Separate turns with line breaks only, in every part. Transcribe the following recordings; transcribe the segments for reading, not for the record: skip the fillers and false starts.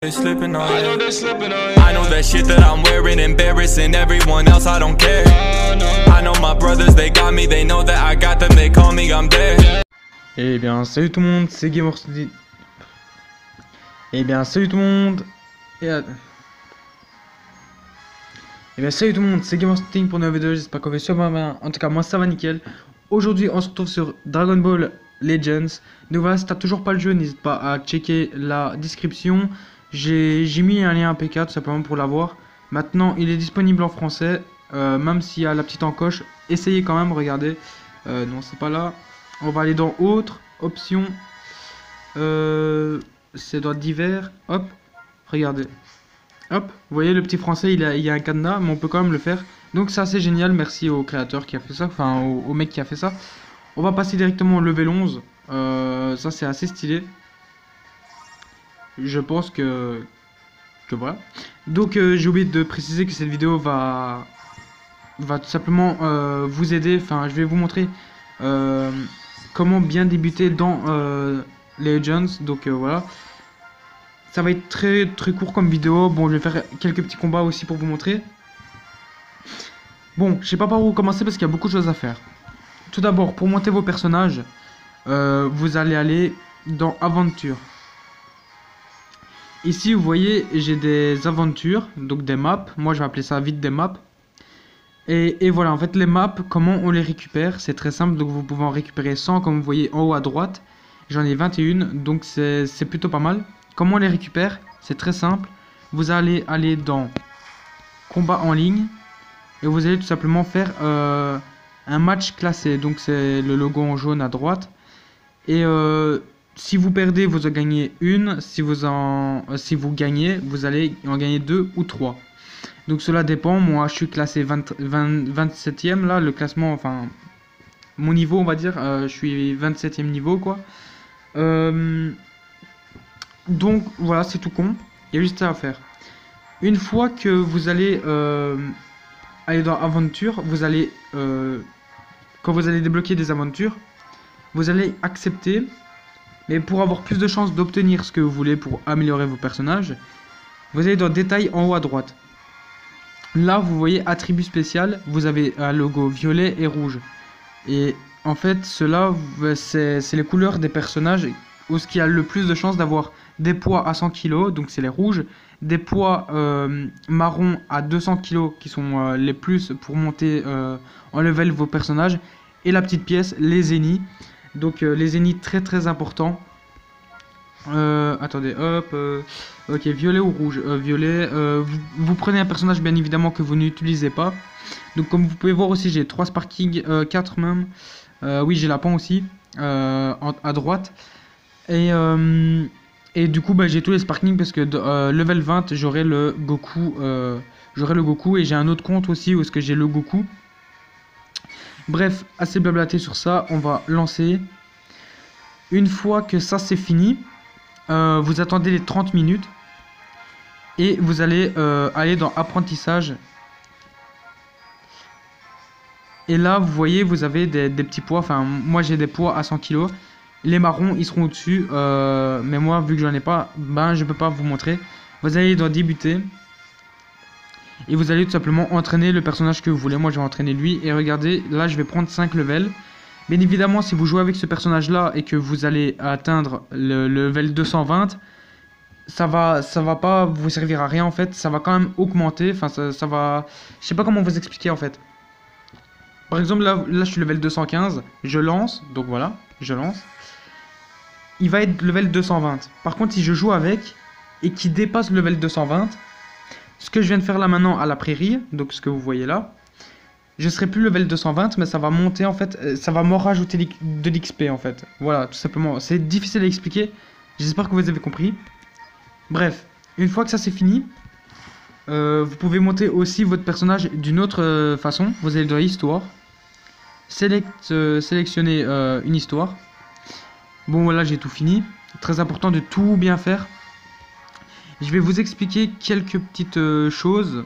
They slipping on you. I know that shit that I'm wearing embarrassing everyone else. I don't care. I know my brothers, they got me. They know that I got them. They call me, I'm there.
Eh bien, salut tout le monde, c'est Gamers. Eh bien, salut tout le monde. Salut tout le monde, c'est Gamersting pour une nouvelle vidéo. J'espère qu'on va sur ma main. En tout cas, moi ça va nickel. Aujourd'hui, on se retrouve sur Dragon Ball Legends. Donc voilà, si t'as toujours pas le jeu, n'hésite pas à checker la description. J'ai mis un lien APK tout simplement pour l'avoir. Maintenant, il est disponible en français, même s'il y a la petite encoche. Essayez quand même, regardez. Non, c'est pas là. On va aller dans Autres, Options. C'est dans Divers. Hop, regardez. Hop, vous voyez le petit français, il y a un cadenas, mais on peut quand même le faire. Donc c'est assez génial, merci au créateur qui a fait ça, enfin au mec qui a fait ça. On va passer directement au level 11. Ça c'est assez stylé. Je pense que voilà. Donc j'ai oublié de préciser que cette vidéo va tout simplement vous aider. Enfin, je vais vous montrer comment bien débuter dans Legends. Donc voilà. Ça va être très court comme vidéo. Bon, je vais faire quelques petits combats aussi pour vous montrer. Bon, je sais pas par où commencer parce qu'il y a beaucoup de choses à faire. Tout d'abord, pour monter vos personnages, vous allez aller dans Aventure. Ici, vous voyez, j'ai des aventures, donc des maps. Moi, je vais appeler ça vite des maps. Et voilà, en fait, les maps, comment on les récupère? C'est très simple, donc vous pouvez en récupérer 100, comme vous voyez en haut à droite. J'en ai 21, donc c'est plutôt pas mal. Comment on les récupère? C'est très simple. Vous allez aller dans combat en ligne et vous allez tout simplement faire un match classé. Donc c'est le logo en jaune à droite. Et si vous perdez, vous en gagnez une. Si vous gagnez, vous allez en gagner 2 ou 3. Donc cela dépend. Moi, je suis classé 27e là, le classement, enfin mon niveau, on va dire. Je suis 27e niveau quoi. Donc voilà, c'est tout con. Il y a juste ça à faire. Une fois que vous allez aller dans Aventure, vous allez quand vous allez débloquer des aventures, vous allez accepter. Mais pour avoir plus de chances d'obtenir ce que vous voulez pour améliorer vos personnages, vous allez dans Détails en haut à droite. Là, vous voyez Attribut spécial, vous avez un logo violet et rouge. Et en fait, cela, c'est les couleurs des personnages où ce qui a le plus de chances d'avoir des poids à 100 kg, donc c'est les rouges, des poids marron à 200 kg qui sont les plus pour monter en level vos personnages, et la petite pièce, les zéniths. Donc les zéniths très importants. Attendez, hop, ok, violet ou rouge, violet, vous prenez un personnage bien évidemment que vous n'utilisez pas. Donc comme vous pouvez voir aussi, j'ai 3 sparking, 4 même, oui j'ai la pan aussi, à droite. Et du coup j'ai tous les sparking parce que level 20 j'aurai le Goku, et j'ai un autre compte aussi où est-ce que j'ai le Goku. Bref, assez blablaté sur ça, on va lancer. Une fois que ça c'est fini, vous attendez les 30 minutes et vous allez aller dans apprentissage. Et là vous voyez, vous avez des petits poids, enfin moi j'ai des poids à 100 kg. Les marrons ils seront au-dessus, mais moi vu que j'en ai pas, ben je peux pas vous montrer. Vous allez dans débuter et vous allez tout simplement entraîner le personnage que vous voulez. Moi je vais entraîner lui, et regardez, là je vais prendre 5 levels. Bien évidemment, si vous jouez avec ce personnage là et que vous allez atteindre le level 220, ça va pas vous servir à rien en fait. Ça va quand même augmenter, enfin ça va, je sais pas comment vous expliquer en fait. Par exemple là je suis level 215, je lance, donc voilà, je lance. Il va être level 220. Par contre, si je joue avec et qu'il dépasse le level 220, ce que je viens de faire là maintenant à la prairie, donc ce que vous voyez là, je serai plus level 220, mais ça va monter en fait, ça va me rajouter de l'XP en fait. Voilà, tout simplement. C'est difficile à expliquer, j'espère que vous avez compris. Bref, une fois que ça c'est fini, vous pouvez monter aussi votre personnage d'une autre façon. Vous allez dans Histoire, sélectionner une histoire. Bon voilà, j'ai tout fini. Très important de tout bien faire. Je vais vous expliquer quelques petites choses.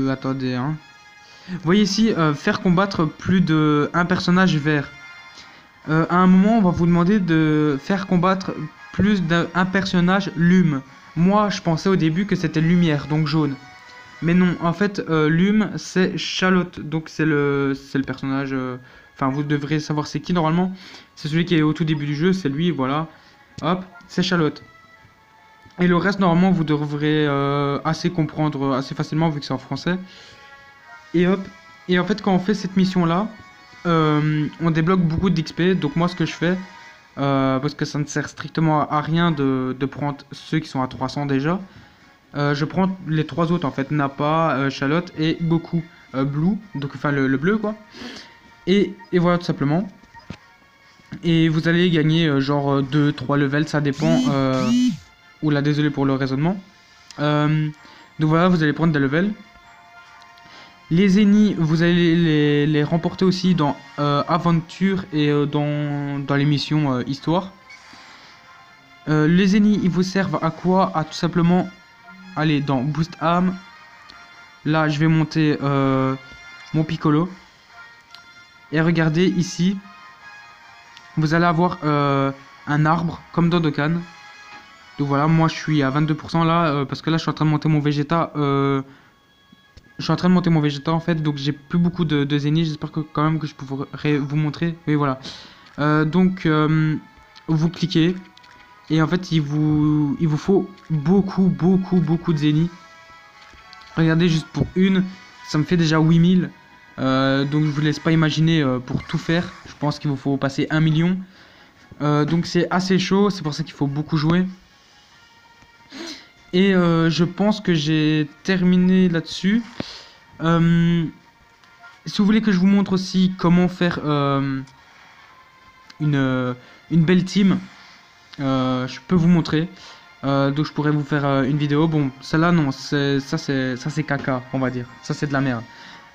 Attendez, hein. Vous voyez ici, faire combattre plus de un personnage vert. À un moment, on va vous demander de faire combattre plus d'un personnage Lume. Moi, je pensais au début que c'était Lumière, donc jaune. Mais non, en fait, Lume, c'est Charlotte. Donc c'est le personnage... Enfin, vous devrez savoir c'est qui normalement. C'est celui qui est au tout début du jeu, c'est lui, voilà. Hop, c'est Charlotte. Et le reste, normalement, vous devrez assez comprendre assez facilement vu que c'est en français. Et hop. Et en fait, quand on fait cette mission-là, on débloque beaucoup d'XP. Donc moi, ce que je fais, parce que ça ne sert strictement à rien de prendre ceux qui sont à 300 déjà, je prends les 3 autres en fait, Nappa, Charlotte et Goku Blue, donc enfin le bleu quoi. Et voilà tout simplement. Et vous allez gagner genre 2-3 levels, ça dépend. Oula, désolé pour le raisonnement. Donc voilà, vous allez prendre des levels. Les ennemis, vous allez les remporter aussi dans Aventure et dans les missions Histoire. Les ennemis, ils vous servent à quoi? À tout simplement aller dans Boost Arm. Là, je vais monter mon Piccolo. Et regardez ici, vous allez avoir un arbre comme dans Dokkan. Donc voilà, moi je suis à 22% là, parce que là je suis en train de monter mon Vegeta. Je suis en train de monter mon Vegeta en fait, donc j'ai plus beaucoup de Zeni. J'espère que quand même que je pourrai vous montrer. Oui voilà. Donc vous cliquez et en fait il vous faut beaucoup de Zeni. Regardez, juste pour une, ça me fait déjà 8000. Donc je vous laisse pas imaginer pour tout faire. Je pense qu'il vous faut passer 1 million. Donc c'est assez chaud, c'est pour ça qu'il faut beaucoup jouer. Et je pense que j'ai terminé là-dessus. Si vous voulez que je vous montre aussi comment faire une belle team, je peux vous montrer. Donc je pourrais vous faire une vidéo. Bon, celle-là non, ça c'est caca, on va dire. Ça c'est de la merde.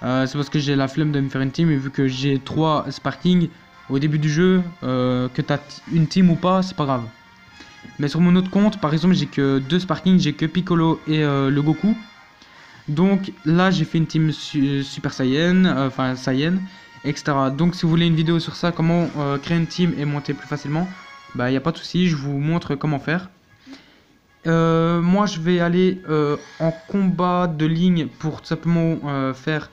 C'est parce que j'ai la flemme de me faire une team, et vu que j'ai 3 Sparking au début du jeu, que tu as une team ou pas, c'est pas grave. Mais sur mon autre compte, par exemple, j'ai que 2 Sparking, j'ai que Piccolo et le Goku. Donc là, j'ai fait une team Super Saiyan, enfin Saiyan, etc. Donc si vous voulez une vidéo sur ça, comment créer une team et monter plus facilement, bah il n'y a pas de souci, je vous montre comment faire. Moi, je vais aller en combat de ligne pour tout simplement faire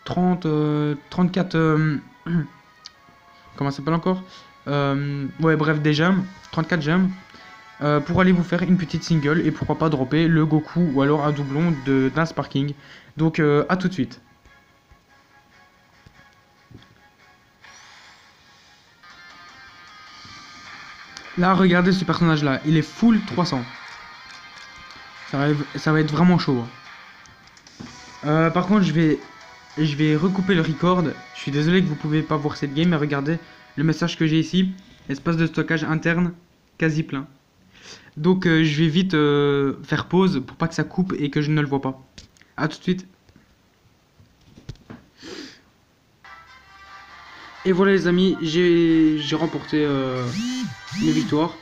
34... comment ça s'appelle encore? Ouais, bref, des gemmes, 34 gemmes, pour aller vous faire une petite single et pourquoi pas dropper le Goku ou alors un doublon d'un Sparking. Donc à tout de suite. Là, regardez ce personnage là, il est full 300. Ça va être vraiment chaud. Par contre, je vais recouper le record. Je suis désolé que vous pouvez pas voir cette game, mais regardez le message que j'ai ici. Espace de stockage interne quasi plein. Donc je vais vite faire pause pour pas que ça coupe et que je ne le vois pas. A tout de suite. Et voilà les amis, j'ai remporté mes victoires.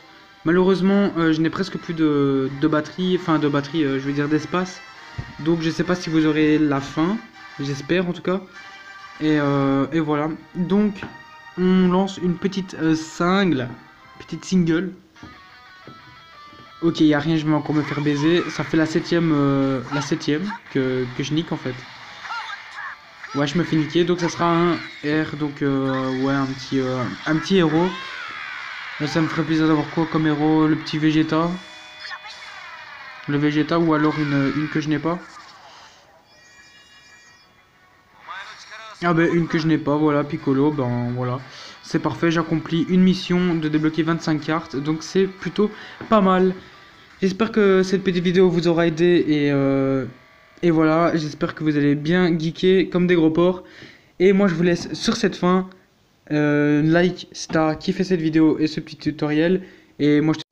Malheureusement, je n'ai presque plus de batterie, enfin de batterie, je veux dire d'espace. Donc je sais pas si vous aurez la fin, j'espère en tout cas. Et voilà, donc on lance une petite single. Ok, y a rien, je vais encore me faire baiser. Ça fait la septième que je nique en fait. Ouais, je me fais niquer, donc ça sera un R, donc ouais, un petit héros. Là, ça me ferait plaisir d'avoir quoi comme héros? Le petit Vegeta. Le Vegeta ou alors une que je n'ai pas. Ah ben une que je n'ai pas, voilà, Piccolo, ben voilà. C'est parfait, j'accomplis une mission de débloquer 25 cartes, donc c'est plutôt pas mal. J'espère que cette petite vidéo vous aura aidé et voilà, j'espère que vous allez bien geeker comme des gros porcs. Et moi je vous laisse sur cette fin. Like si t'as kiffé cette vidéo et ce petit tutoriel. Et moi je te